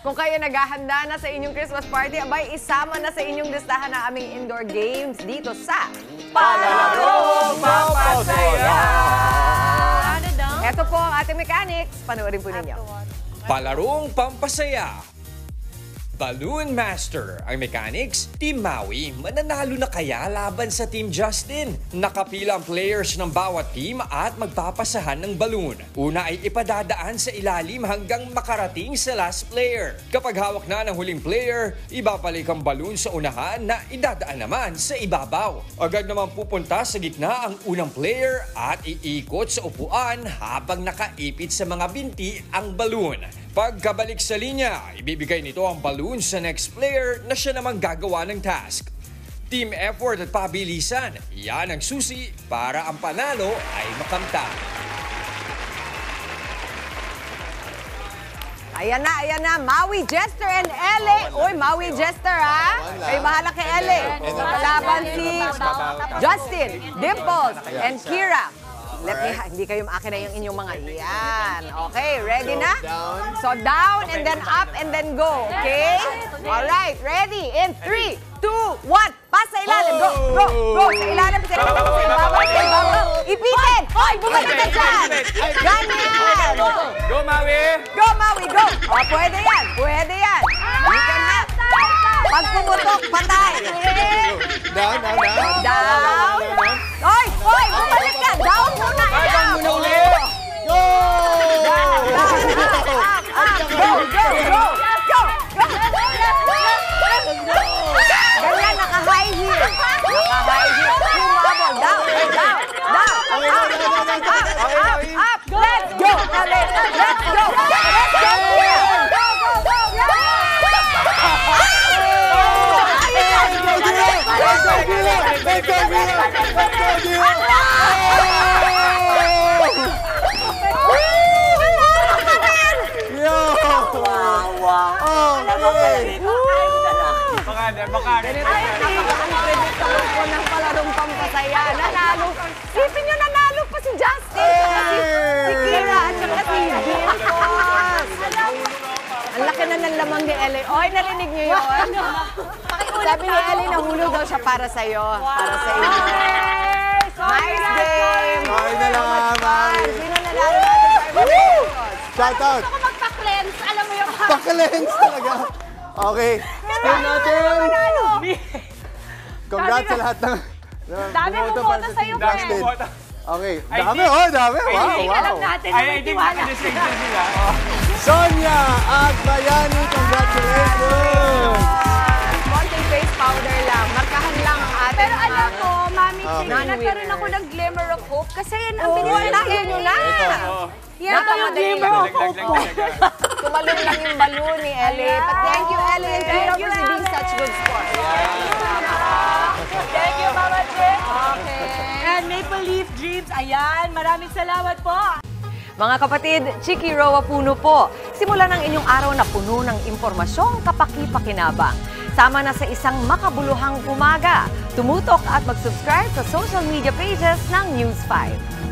Kung kayo naghahanda na sa inyong Christmas party, abay isama na sa inyong listahan ng aming indoor games dito sa Palarong Pampasaya! Ito po ang ating mechanics. Panoorin po ninyo. Palarong Pampasaya. Balloon Master ang mechanics. Team Maui, mananalo na kaya laban sa Team Justin? Nakapila ang players ng bawat team at magpapasahan ng balloon. Una ay ipadadaan sa ilalim hanggang makarating sa last player. Kapag hawak na ng huling player, ibabalik ang balloon sa unahan na idadaan naman sa ibabaw. Agad naman pupunta sa gitna ang unang player at iikot sa upuan habang nakaipit sa mga binti ang balloon. Pagkabalik sa linya, ibibigay nito ang balloon sa next player na siya namang gagawa ng task. Team effort at pabilisan, yan ang susi para ang panalo ay makamtan. Ayan na. Maui, Jester, and Ele. Uy, Maui, Jester, ha? Kayo bahala kay Ele. Kalaban si Justin, Dimples, and Kira. Hindi kayo maakina yung inyong mga yan. Okay, ready na? So down and then up and then go. Okay? Alright, ready? In 3, 2, 1. Pass sa ilalim. Go. Sa ilalim. Sa ibabaw. Ipitin. Hoy, bumalik ka dyan. Ganyan. Go, Maui! Go, Maui, go. O, pwede yan. You can na. Pag pumutok, patay. Down. Hoy, bumalik ka. Down muna. Go! Go. Ganyan, naka-high heel. Humabol. Down. Up. Let's go. Ang ng Palarong Pampasaya. Nanalo. Sipin nyo, nanalo pa si Justin. Si Kira at saka si Dimples. Ang laki na ng lamang ni Ellie. Oy, narinig nyo yun? Sabi ni Ellie, nahulog daw siya para sa'yo. Para sa inyo. Nice game. Sorry na lang, Maui. Sino nanalo natin? Shout out. Gusto ko magpa-cleanse. Alam mo yung... Pakalens talaga. Okay. Still natin. Congrats sa lahat ng... Dami bumoto sa'yo, Justin. Fred. Okay. Dami. Hindi ka lang Wow. natin na may tiwala. Sonia at Bayani, congratulations. Konting face powder lang. Markahan lang ang ating... Pero alam mo, Mami Chi, non-winner. nagkaroon ako ng glimmer of hope kasi ang Oo, bilis lahin nyo na. Yan yung glimmer of hope ko. Tumalon lang yung balloon ni Ellie. But thank you, Ellie and Kira, for being such good sport. Thank you, Mama Chi. Okay. And Maple Leaf Dreams, ayan, maraming salamat po. Mga kapatid, Chiki Roa Puno po. Simulan ang inyong araw na puno ng impormasyong kapaki-pakinabang. Sama na sa isang makabuluhang umaga. Tumutok at mag-subscribe sa social media pages ng News 5.